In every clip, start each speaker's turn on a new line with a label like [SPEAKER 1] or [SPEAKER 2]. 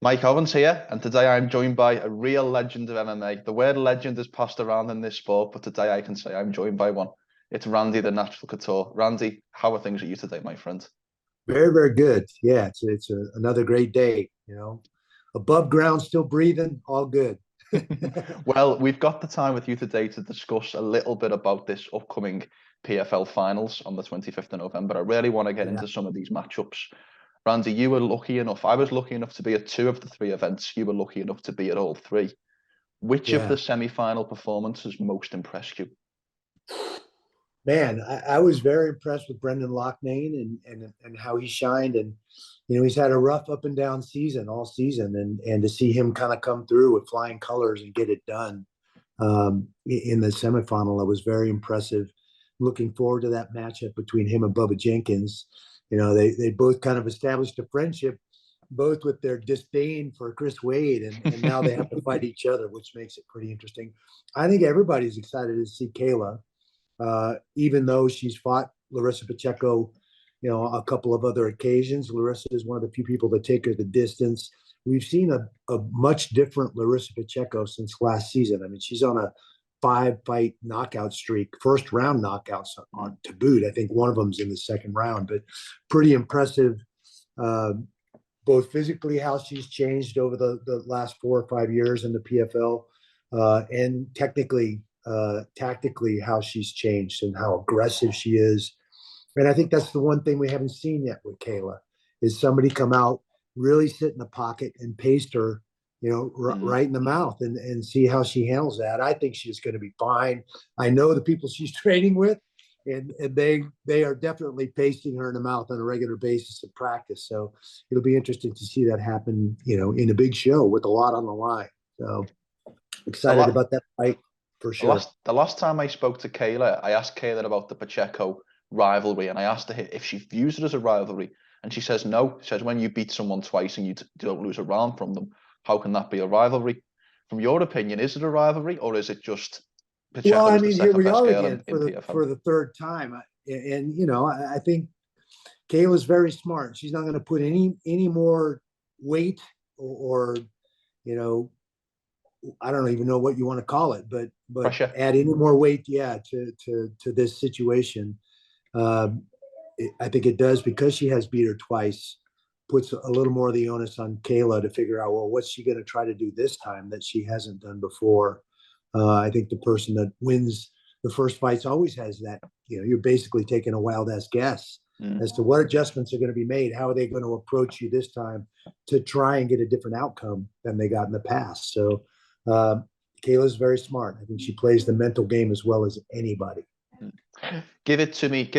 [SPEAKER 1] Mike Owens here, and today I'm joined by a real legend of MMA. The word legend is passed around in this sport, but today I can say I'm joined by one. It's Randy, the Natural Couture. Randy, how are things with you today, my friend?
[SPEAKER 2] Very, very good. Yeah, another great day. Above ground, still breathing, all good.
[SPEAKER 1] Well, we've got the time with you today to discuss a little bit about this upcoming PFL finals on the 25th of November. I really want to get
[SPEAKER 2] Yeah.
[SPEAKER 1] into some of these matchups. Randy, you were lucky enough. I was lucky enough to be at two of the three events. You were lucky enough to be at all three. Which of
[SPEAKER 2] Yeah.
[SPEAKER 1] the semi-final performances most impressed you?
[SPEAKER 2] Man, I was very impressed with Brendan Loughnane and how he shined. And he's had a rough up and down season all season, and to see him kind of come through with flying colors and get it done in the semifinal, that was very impressive. Looking forward to that matchup between him and Bubba Jenkins. They both kind of established a friendship, both with their disdain for Chris Wade, and now they have to fight each other, which makes it pretty interesting. I think everybody's excited to see Kayla, even though she's fought Larissa Pacheco, a couple of other occasions. Larissa is one of the few people that take her the distance. We've seen a much different Larissa Pacheco since last season. I mean, she's on a 5-fight knockout streak, first round knockouts on to boot. I think one of them's in the second round, but pretty impressive, both physically how she's changed over the last 4 or 5 years in the PFL, and technically, tactically how she's changed and how aggressive she is. And I think that's the one thing we haven't seen yet with Kayla, is somebody come out, really sit in the pocket and paste her, right in the mouth, and see how she handles that. I think she's going to be fine. I know the people she's training with, and they are definitely pasting her in the mouth on a regular basis in practice. So it'll be interesting to see that happen, in a big show with a lot on the line. So excited about that fight for sure.
[SPEAKER 1] The last time I spoke to Kayla, I asked Kayla about the Pacheco rivalry, and I asked her if she views it as a rivalry, and she says no. She says when you beat someone twice and you don't lose a round from them, how can that be a rivalry? From your opinion, is it a rivalry, or is it just Pacheco?
[SPEAKER 2] Well, I
[SPEAKER 1] is the
[SPEAKER 2] mean, here
[SPEAKER 1] second
[SPEAKER 2] we
[SPEAKER 1] best
[SPEAKER 2] are
[SPEAKER 1] girl
[SPEAKER 2] again
[SPEAKER 1] in PFL?
[SPEAKER 2] for the third time, and I think Kayla's very smart. She's not going to put any more weight or I don't even know what you want to call it, but
[SPEAKER 1] Pressure.
[SPEAKER 2] add any more weight, to this situation. I think it does, because she has beat her twice, puts a little more of the onus on Kayla to figure out, well, what's she going to try to do this time that she hasn't done before. I think the person that wins the first fights always has that. You're basically taking a wild ass guess as to what adjustments are going to be made. How are they going to approach you this time to try and get a different outcome than they got in the past? So Kayla's very smart. I think she plays the mental game as well as anybody.
[SPEAKER 1] Give it to me,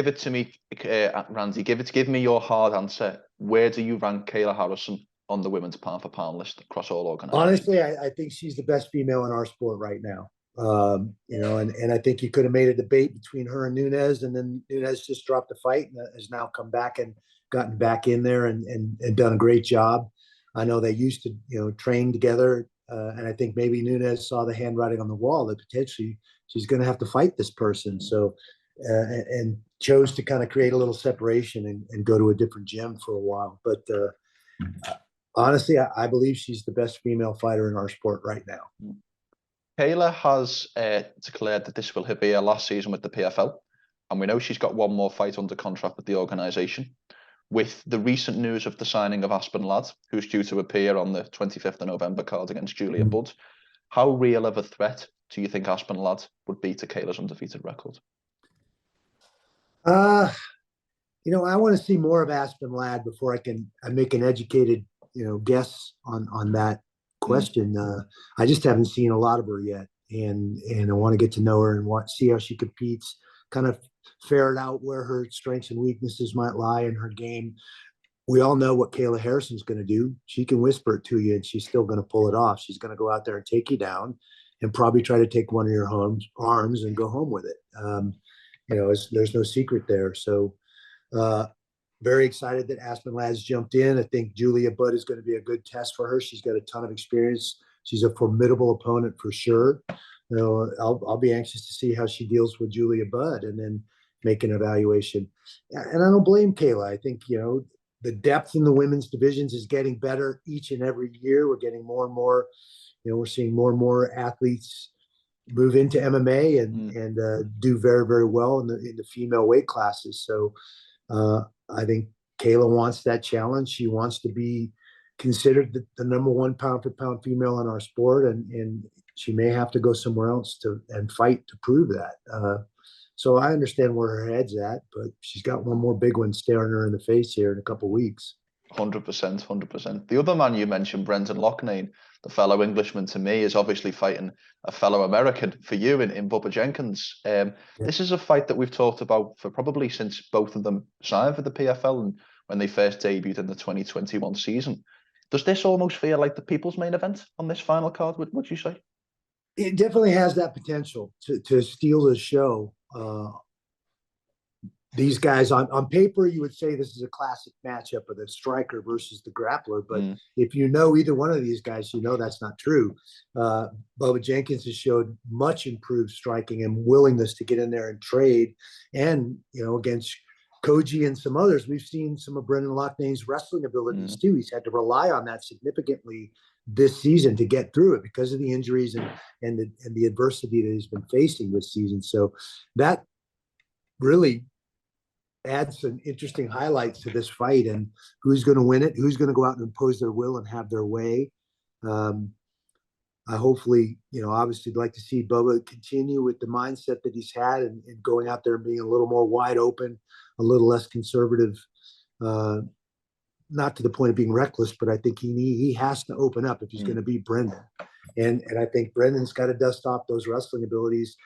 [SPEAKER 1] Randy. Give me your hard answer. Where do you rank Kayla Harrison on the women's pound for pound list across all organizations?
[SPEAKER 2] Honestly, I think she's the best female in our sport right now. And I think you could have made a debate between her and Nunes, and then Nunes just dropped the fight and has now come back and gotten back in there and done a great job. I know they used to, train together, and I think maybe Nunes saw the handwriting on the wall that potentially she's going to have to fight this person. So, and chose to kind of create a little separation and go to a different gym for a while. But honestly, I believe she's the best female fighter in our sport right now.
[SPEAKER 1] Kayla has declared that this will be her last season with the PFL, and we know she's got one more fight under contract with the organisation. With the recent news of the signing of Aspen Ladd, who's due to appear on the 25th of November card against Julia Budd, how real of a threat do you think Aspen Ladd would be to Kayla's undefeated record?
[SPEAKER 2] I want to see more of Aspen Ladd before I make an educated, guess on that question. I just haven't seen a lot of her yet, and I want to get to know her and see how she competes, kind of ferret out where her strengths and weaknesses might lie in her game. We all know what Kayla Harrison's going to do. She can whisper it to you, and she's still going to pull it off. She's going to go out there and take you down, and probably try to take one of your arms and go home with it. There's no secret there. So very excited that Aspen Ladd's jumped in. I think Julia Budd is going to be a good test for her. She's got a ton of experience. She's a formidable opponent for sure. I'll be anxious to see how she deals with Julia Budd and then make an evaluation. And I don't blame Kayla. I think, the depth in the women's divisions is getting better each and every year. We're getting more and more, we're seeing more and more athletes move into MMA and do very, very well in the female weight classes. So I think Kayla wants that challenge. She wants to be considered the number one pound for pound female in our sport, and she may have to go somewhere else and fight to prove that. So I understand where her head's at, but she's got one more big one staring her in the face here in a couple of weeks.
[SPEAKER 1] 100%, 100%. The other man you mentioned, Brendan Loughnane, the fellow Englishman to me, is obviously fighting a fellow American for you in Bubba Jenkins. This is a fight that we've talked about for probably since both of them signed for the PFL and when they first debuted in the 2021 season. Does this almost feel like the people's main event on this final card, would you say?
[SPEAKER 2] It definitely has that potential to steal the show. These guys on paper, you would say this is a classic matchup of the striker versus the grappler. But if you know either one of these guys, you know that's not true. Bubba Jenkins has showed much improved striking and willingness to get in there and trade. And, against Koji and some others, we've seen some of Brendan Loughnane's wrestling abilities too. He's had to rely on that significantly this season to get through it because of the injuries and the adversity that he's been facing this season. So that really adds some interesting highlights to this fight and who's going to win it, who's going to go out and impose their will and have their way. I hopefully, obviously like to see Bubba continue with the mindset that he's had and going out there and being a little more wide open, a little less conservative, not to the point of being reckless, but I think he has to open up if he's going to beat Brendan. And I think Brendan's got to dust off those wrestling abilities.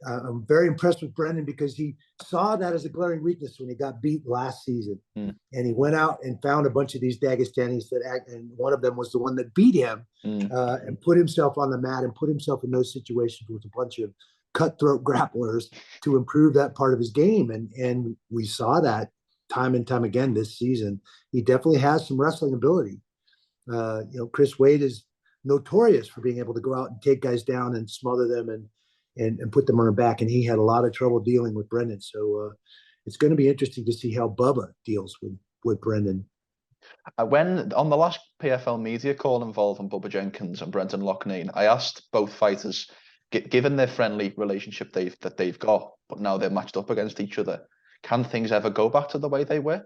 [SPEAKER 2] I'm very impressed with Brendan because he saw that as a glaring weakness when he got beat last season. And he went out and found a bunch of these Dagestanis and one of them was the one that beat him and put himself on the mat and put himself in those situations with a bunch of cutthroat grapplers to improve that part of his game. And we saw that time and time again this season. He definitely has some wrestling ability. Chris Wade is notorious for being able to go out and take guys down and smother them and put them on their back. And he had a lot of trouble dealing with Brendan. So it's going to be interesting to see how Bubba deals with Brendan.
[SPEAKER 1] When on the last PFL media call involving Bubba Jenkins and Brendan Loughnane, I asked both fighters, given their friendly relationship that they've got, but now they're matched up against each other, can things ever go back to the way they were?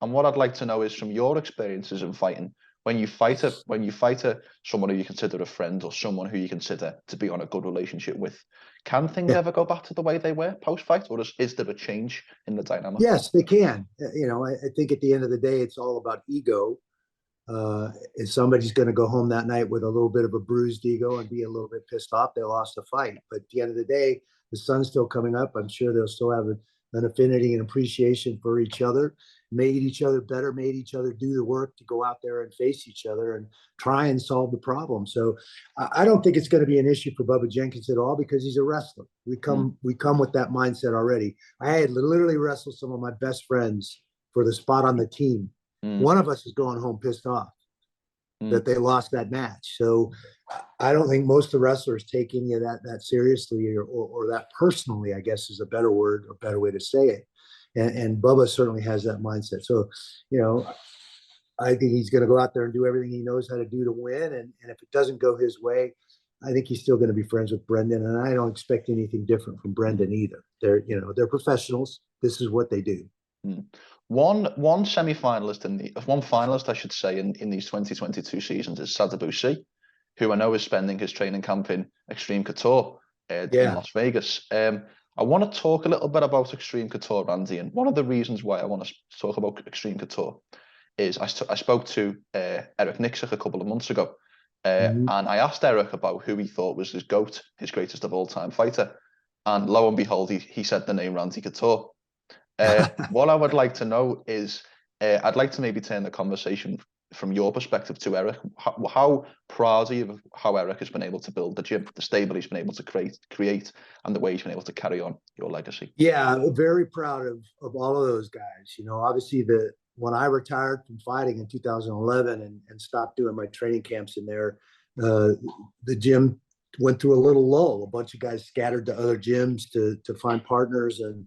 [SPEAKER 1] And what I'd like to know is from your experiences in fighting, when you fight someone who you consider a friend or someone who you consider to be on a good relationship with, can things ever go back to the way they were post-fight, or is there a change in the dynamic?
[SPEAKER 2] Yes, they can. I think at the end of the day, it's all about ego. If somebody's going to go home that night with a little bit of a bruised ego and be a little bit pissed off, they lost a fight. But at the end of the day, the sun's still coming up. I'm sure they'll still have an affinity and appreciation for each other, made each other better, made each other do the work to go out there and face each other and try and solve the problem. So I don't think it's going to be an issue for Bubba Jenkins at all because he's a wrestler. We come with that mindset already. I had literally wrestled some of my best friends for the spot on the team. One of us is going home pissed off that they lost that match. So I don't think most of the wrestlers take any of that seriously or that personally, I guess is a better word or better way to say it. And Bubba certainly has that mindset. So, I think he's going to go out there and do everything he knows how to do to win. And if it doesn't go his way, I think he's still going to be friends with Brendan. And I don't expect anything different from Brendan either. They're professionals. This is what they do.
[SPEAKER 1] One semi-finalist one finalist, I should say, in these 2022 seasons is Sadabusi, who I know is spending his training camp in Xtreme Couture in Las Vegas. I want to talk a little bit about Xtreme Couture, Randy, and one of the reasons why I want to talk about Xtreme Couture is I spoke to Eric Nicksick a couple of months ago, and I asked Eric about who he thought was his GOAT, his greatest of all-time fighter, and lo and behold, he said the name Randy Couture. What I would like to know is, I'd like to maybe turn the conversation from your perspective to Eric. How proud are you of how Eric has been able to build the gym, the stable he's been able to create, and the way he's been able to carry on your legacy? Yeah,
[SPEAKER 2] very proud of all of those guys. Obviously when I retired from fighting in 2011 and stopped doing my training camps in there, the gym went through a little lull. A bunch of guys scattered to other gyms to find partners and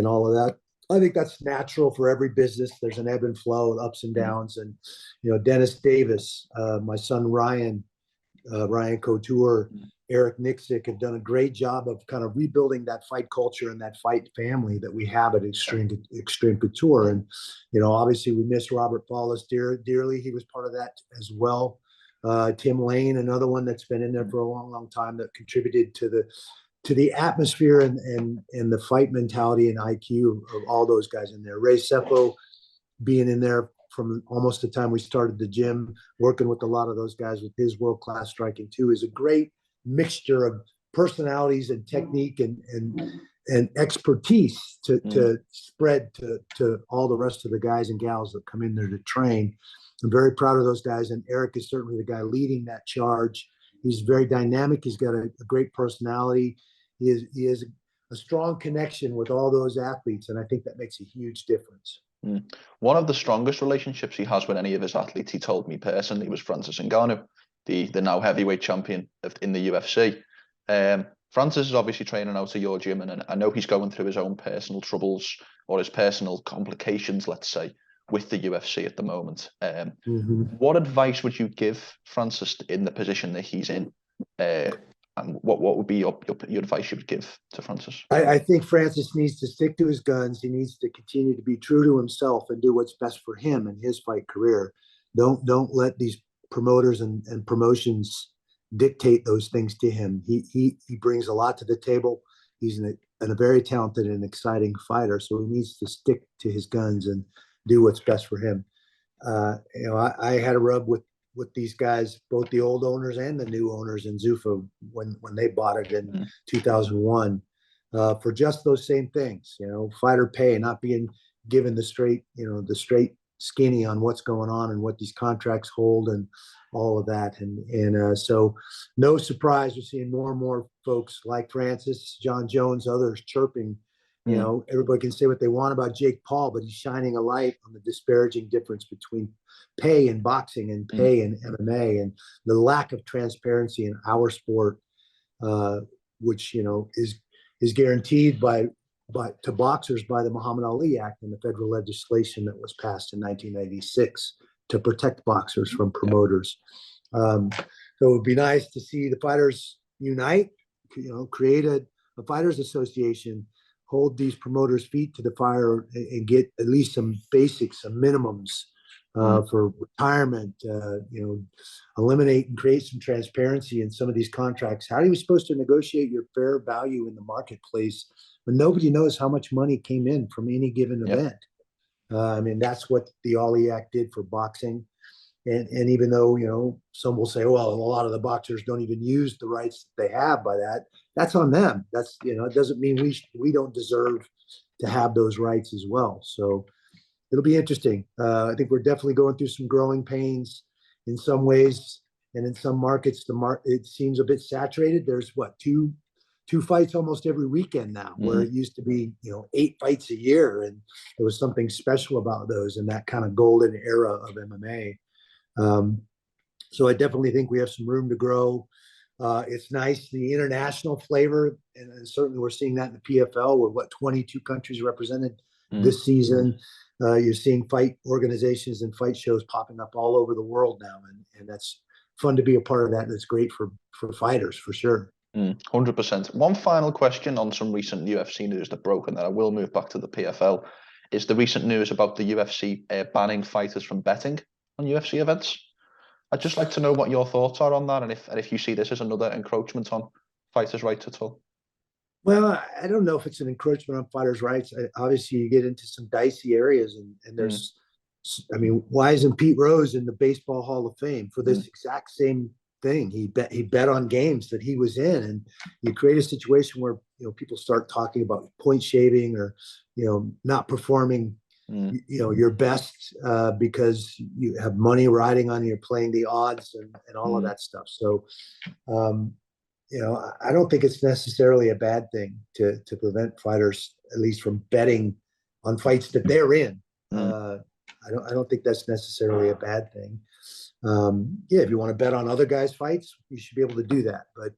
[SPEAKER 2] all of that I think that's natural for every business. There's an ebb and flow, ups and downs. And, Dennis Davis, my son Ryan Couture, Eric Nicksick have done a great job of kind of rebuilding that fight culture and that fight family that we have at Xtreme Couture. And, obviously we miss Robert Paulus dearly. He was part of that as well. Tim Lane, another one that's been in there for a long, long time, that contributed to the atmosphere and the fight mentality and IQ of all those guys in there. Ray Seppo being in there from almost the time we started the gym, working with a lot of those guys with his world-class striking too, is a great mixture of personalities and technique and expertise to spread to all the rest of the guys and gals that come in there to train. I'm very proud of those guys, and Eric is certainly the guy leading that charge. He's very dynamic. He's got a great personality. He has a strong connection with all those athletes, and I think that makes a huge difference.
[SPEAKER 1] One of the strongest relationships he has with any of his athletes, he told me personally, was Francis Ngannou, the now heavyweight champion in the UFC. Francis is obviously training out of your gym, and I know he's going through his own personal troubles or his personal complications, let's say, with the UFC at the moment. What advice would you give Francis in the position that he's in? And what would be your advice you would give to Francis?
[SPEAKER 2] I think Francis needs to stick to his guns. He needs to continue to be true to himself and do what's best for him and his fight career. Don't let these promoters and promotions dictate those things to him. He brings a lot to the table. He's a very talented and exciting fighter, so he needs to stick to his guns and do what's best for him. I had a rub with these guys, both the old owners and the new owners in Zuffa when they bought it in 2001, for just those same things, fighter pay, not being given the straight skinny on what's going on and what these contracts hold and all of that. And so no surprise, we're seeing more and more folks like Francis, John Jones, others chirping. Everybody can say what they want about Jake Paul, but he's shining a light on the disparaging difference between pay in boxing and pay in MMA, and the lack of transparency in our sport, which is guaranteed to boxers by the Muhammad Ali Act and the federal legislation that was passed in 1996 to protect boxers from promoters. So it would be nice to see the fighters unite, create a fighters association, hold these promoters' feet to the fire, and get at least some basics, some minimums for retirement, eliminate and create some transparency in some of these contracts. How are you supposed to negotiate your fair value in the marketplace when nobody knows how much money came in from any given event? That's what the Ali Act did for boxing. And even though, some will say, well, a lot of the boxers don't even use the rights that they have by that, that's on them. That's, it doesn't mean we don't deserve to have those rights as well. So it'll be interesting. I think we're definitely going through some growing pains in some ways. And in some markets, it seems a bit saturated. There's two fights almost every weekend now, where it used to be, 8 fights a year. And there was something special about those in that kind of golden era of MMA. So I definitely think we have some room to grow. It's nice, the international flavor, and certainly we're seeing that in the PFL with 22 countries represented this season. You're seeing fight organizations and fight shows popping up all over the world now, and that's fun to be a part of that, and it's great for fighters for sure.
[SPEAKER 1] 100%. One final question on some recent UFC news that broke, and then I will move back to the PFL, is the recent news about the UFC banning fighters from betting on UFC events. I'd just like to know what your thoughts are on that, and if you see this as another encroachment on fighters' rights at all.
[SPEAKER 2] Well, I don't know if it's an encroachment on fighters' rights. Obviously, you get into some dicey areas, and there's, why isn't Pete Rose in the Baseball Hall of Fame for this exact same thing? He bet on games that he was in, and you create a situation where people start talking about point shaving or not performing your best because you have money riding on you're playing the odds and all of that stuff. So I don't think it's necessarily a bad thing to prevent fighters at least from betting on fights that they're in. I don't think that's necessarily a bad thing. If you want to bet on other guys' fights, you should be able to do that. But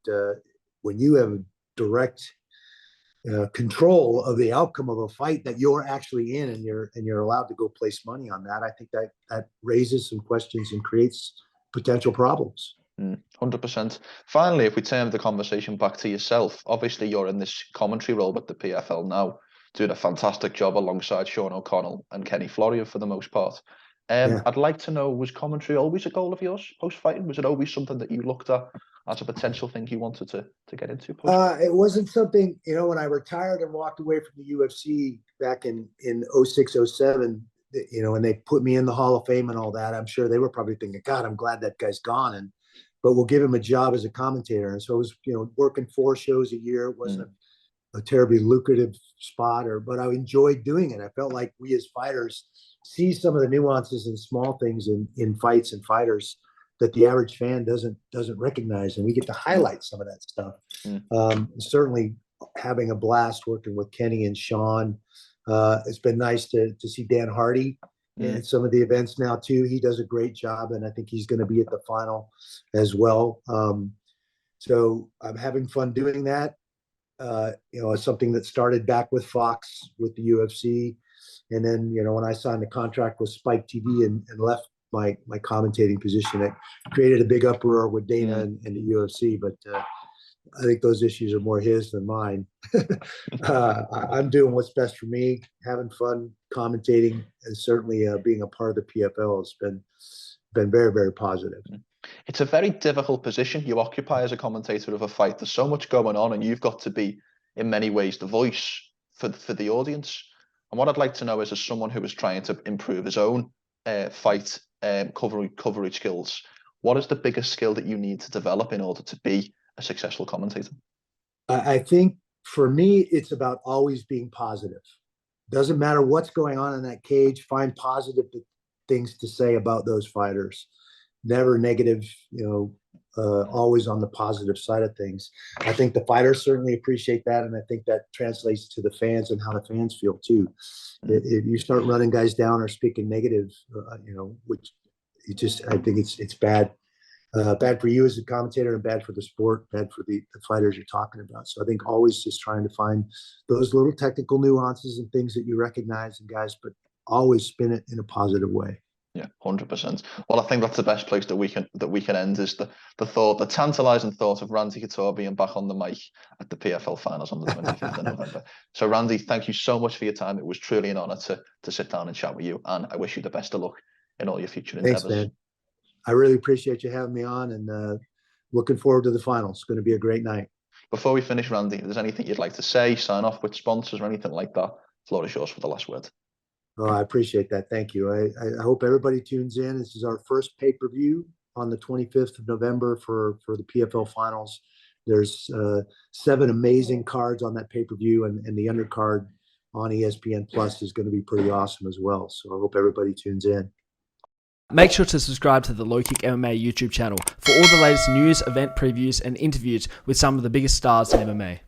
[SPEAKER 2] when you have direct control of the outcome of a fight that you're actually in, and you're allowed to go place money on that. I think that raises some questions and creates potential problems.
[SPEAKER 1] 100%. Finally, if we turn the conversation back to yourself, obviously you're in this commentary role with the PFL now, doing a fantastic job alongside Sean O'Connell and Kenny Florian for the most part. I'd like to know, was commentary always a goal of yours post-fighting? Was it always something that you looked at as a potential thing you wanted to get into post?
[SPEAKER 2] It wasn't something, when I retired and walked away from the UFC back in 06, 07, and they put me in the Hall of Fame and all that, I'm sure they were probably thinking, God, I'm glad that guy's gone. But we'll give him a job as a commentator. And so it was, working 4 shows a year. It wasn't a terribly lucrative spot, but I enjoyed doing it. I felt like we as fighters see some of the nuances and small things in fights and fighters that the average fan doesn't recognize, and we get to highlight some of that stuff. Certainly having a blast working with Kenny and Sean. It's been nice to see Dan Hardy in some of the events now too. He does a great job, and I think he's going to be at the final as well. So I'm having fun doing that. It's something that started back with Fox with the UFC, and then when I signed a contract with Spike TV and left my commentating position, it created a big uproar with Dana and the UFC. But I think those issues are more his than mine. I'm doing what's best for me, having fun commentating, and certainly being a part of the PFL has been very, very positive.
[SPEAKER 1] It's a very difficult position you occupy as a commentator of a fight. There's so much going on, and you've got to be, in many ways, the voice for the audience. And what I'd like to know is, as someone who is trying to improve his own fight coverage skills, what is the biggest skill that you need to develop in order to be a successful commentator?
[SPEAKER 2] I think for me, it's about always being positive. Doesn't matter what's going on in that cage, find positive things to say about those fighters. Never negative, always on the positive side of things. I think the fighters certainly appreciate that, and I think that translates to the fans and how the fans feel too. If you start running guys down or speaking negative, which I think it's bad. Bad for you as a commentator, and bad for the sport, bad for the fighters you're talking about. So I think always just trying to find those little technical nuances and things that you recognize in guys, but always spin it in a positive way.
[SPEAKER 1] Yeah, 100%. Well, I think that's the best place that we can end, is the tantalizing thought of Randy Couture being back on the mic at the PFL finals on the 25th of November. So Randy, thank you so much for your time. It was truly an honor to sit down and chat with you, and I wish you the best of luck in all your future endeavors.
[SPEAKER 2] Thanks, man. I really appreciate you having me on, and looking forward to the finals. It's going to be a great night.
[SPEAKER 1] Before we finish, Randy, if there's anything you'd like to say, sign off with sponsors or anything like that, the floor is yours for the last word.
[SPEAKER 2] Oh, I appreciate that. Thank you. I hope everybody tunes in. This is our first pay-per-view on the 25th of November for the PFL finals. There's 7 amazing cards on that pay-per-view, and the undercard on ESPN Plus is going to be pretty awesome as well. So I hope everybody tunes in.
[SPEAKER 3] Make sure to subscribe to the LowKickMMA YouTube channel for all the latest news, event previews, and interviews with some of the biggest stars in MMA.